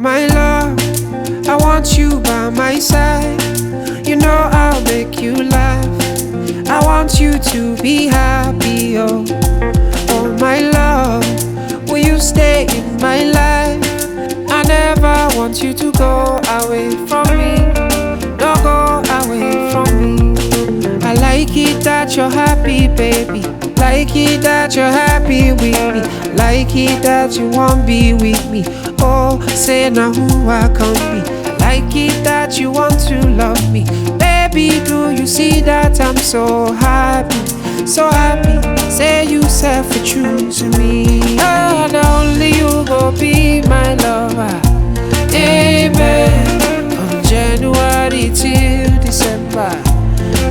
My love, I want you by my side. You know I'll make you laugh. I want you to be happy, oh. Oh my love, will you stay in my life? I never want you to go away from me. Don't go away from me. I like it that you're happy, baby. Like it that you're happy with me. Like it that you won't be with me. Oh, say now who I can be. Like it that you want to love me. Baby, do you see that I'm so happy? So happy. Say you self for choose me. Oh, and only you go be my lover. Amen. From January till December.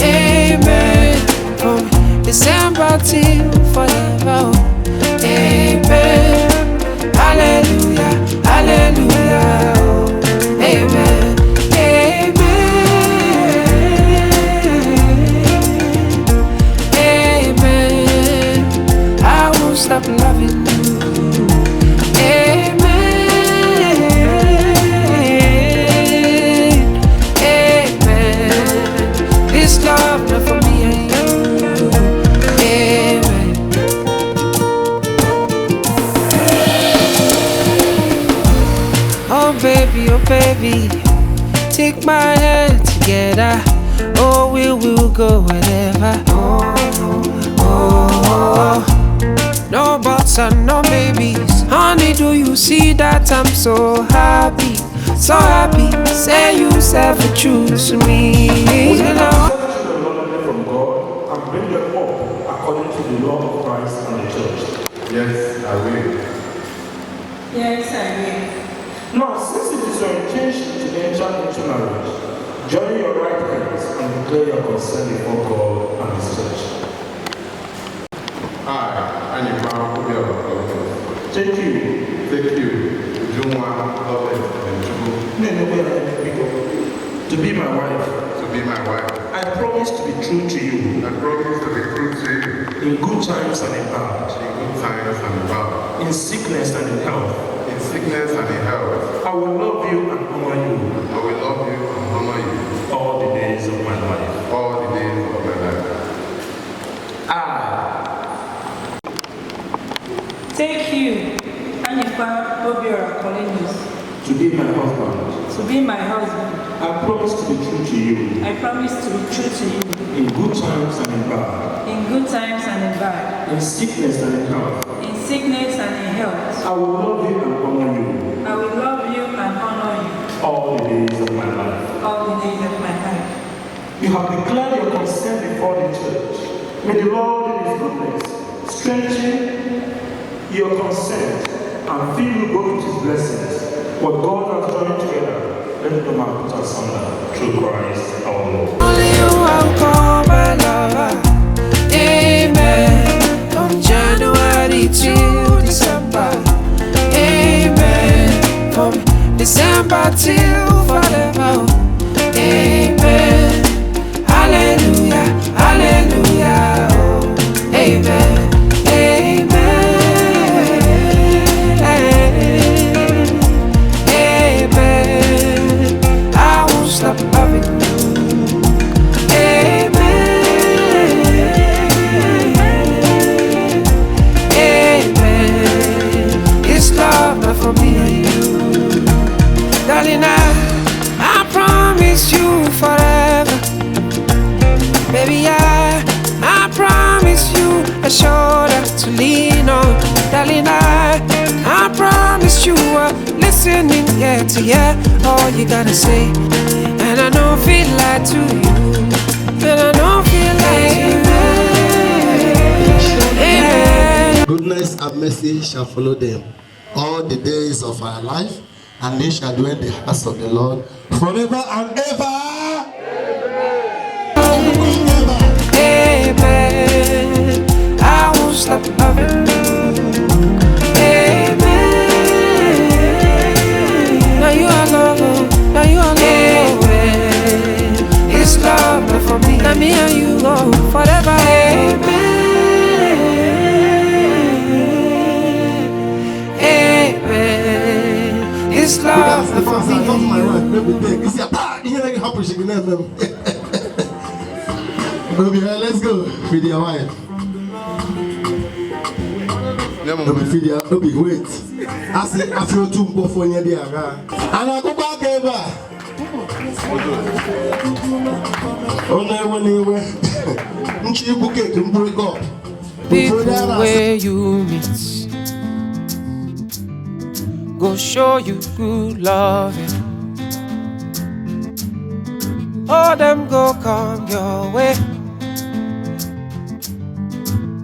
Amen. From December till forever. Amen. Hallelujah, hallelujah. Oh, amen, amen, amen. I won't stop loving you. Amen, amen. This love not for me and you. Oh baby, take my hand together. Oh, we will go wherever. Oh, oh, oh. No buts and no maybes. Honey, do you see that I'm so happy? So happy. Say you self choose me. You know? From God and bring them up according to the law of Christ and the church. Yes, I will. Yes, I will. Now, since it is your intention to enter into marriage, join your right hands and declare your consent before God and His church. I, Anyikwa, Obiora Ujunwa. Take you, Ujunwa, lovely and true. To be my wife. To be my wife. I promise to be true to you. I promise to be true to you. In good times and in bad. In good times and in bad. In sickness and in health. In sickness and in health. I will love you and honor you. I will love you and honor you. All the days of my life. All the days of my life. I take you, Anyikwa, Obiora to be my husband. to be my husband. I promise to be true to you. I promise to be true to you. In good times and in bad. In good times and in bad. In sickness and in health. In sickness and in health. I will love you and honor you. I will love you and honor you. All the days of my life. All the days of my life. You have declared your consent before the church. May the Lord in His goodness strengthen your consent and fill you both with His blessings. What God has joined together, let no man put asunder through Christ our Lord. Only you I'll call my lover. Amen. From January till December. Amen. From December till forever. Amen. Hallelujah, hallelujah. Oh, amen. Stop loving you. Amen. Amen. It's love not for me and you. Darling, I promise you forever. Baby, I promise you a shoulder to lean on. Darling, I promise you listening ear to hear all you gotta say. And I don't feel like to you. And I don't feel like you. Goodness and mercy shall follow them all the days of our life, and they shall dwell in the house of the Lord forever and ever. Amen. I won't stop loving you. Amen. Now you are love. Now you are love. It's love not for me. Now me and you go forever. Amen. Amen. It's love. That's the first I got my wife. Maybe take. You see, here like happen. She can never. Obiora, let's go with your wife. Obi, wait. I feel too poor for you there. And I go back ever. Only when you were. People where you meet go show you good loving. All them go come your way.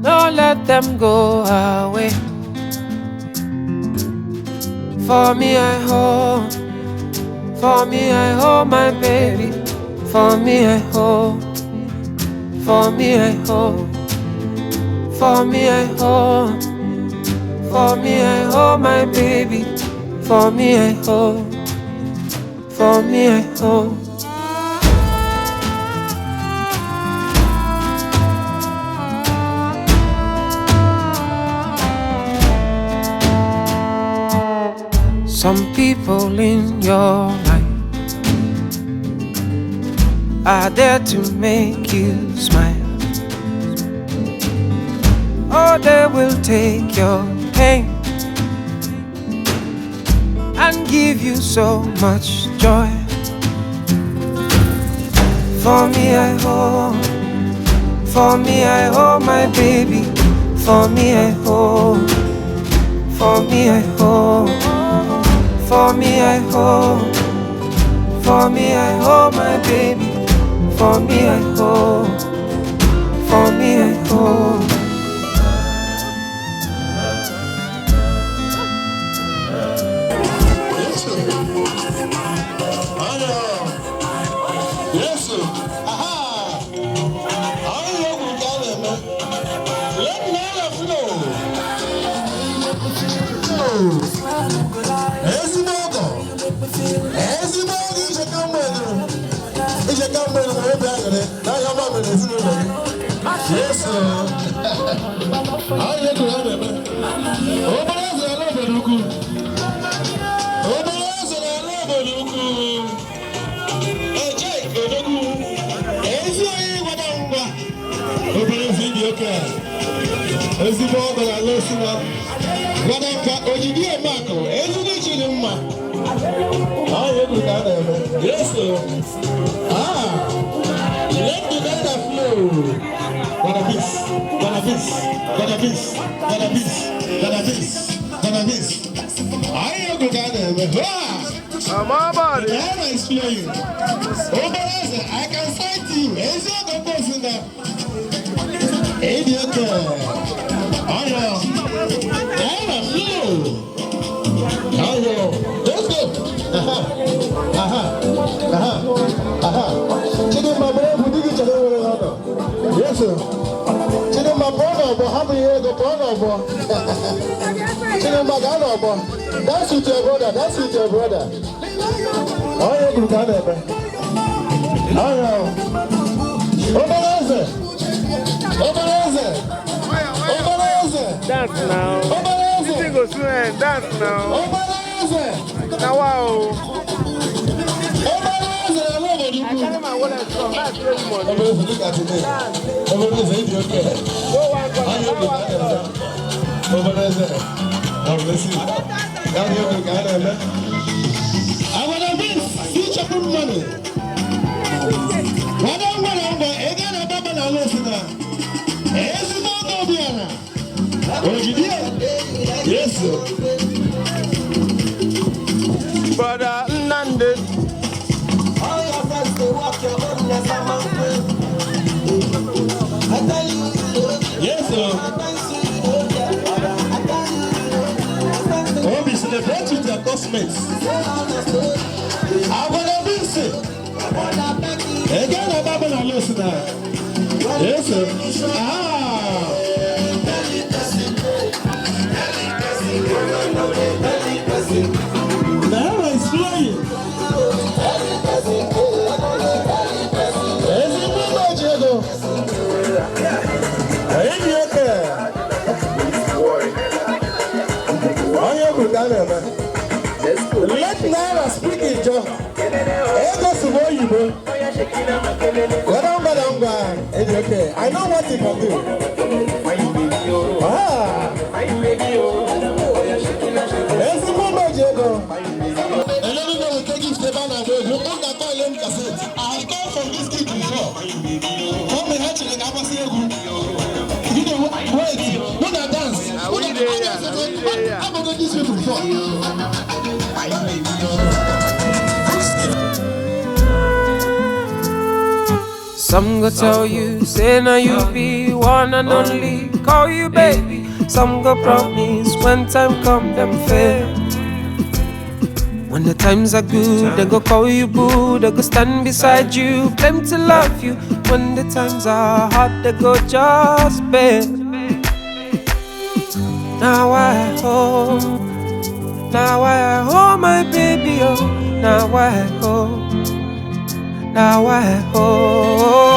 Don't let them go away. For me I hold, for me I hold my baby. For me I hold, for me I hold, for me I hold, for me I hold my baby. For me I hold, for me I hold. Some people in your life are there to make you smile. Or they will take your pain and give you so much joy. For me I hold, for me I hold my baby. For me I hold, for me I hold, for me I hold, for me I hold my baby. For me I hold, for me I hold. Yes, sir. Aha! I love you, darling. Let me flow. Ezimogo is a company. Is a company. Now your mom is in the yes, sir. I love you, darling. Oh, but I love you. Oh, but I love you. Yes, sir. Let the data flow. Cannabis. I am good at my body. The hammer is flowing. I can fight you. Is your person there? Idiot. I know. The hammer flow. Let's go. Chicken, my boy, who did you tell me? Yes, sir. Chicken, my brother, but how many years ago, brother? Chicken, my brother. That's with your brother. Oh, yeah, good guy, man. Oh, yeah. Dance now. This thing goes to end. Dance now. Now, wow. I carry my wallet from that very morning. Look at me. Everybody's okay. Go one corner. Over there. God bless you. Down here, good guy, man. I want to win future good money. What I'm going to do, again, I'm going to listen. It's not Obiora. What you did? Yes, sir. Brother Nande. All your friends, they walk your own, yes, I'm on I tell you, yes, sir. Obi, celebrate with your cosmates. I want to visit. Again, I'm going to listen. Yes, sir. Now it's flying. Let Naira speaking, Joe. Ego sumo yibo. It's okay. I know what you can do. Ah. It's the moment, Diego. And let me know we take you step on and road. You don't call him cassette. I come from this kid before. Come and hatch like I'm saying. You know, wait. When I dance. I'm going to this way before. Some go tell you, say now you be one and only, call you baby. Some go promise when time come them fail. When the times are good, they go call you boo, they go stand beside you, claim to love you. When the times are hard, they go just bail. Now I hold my baby, oh. Now I hold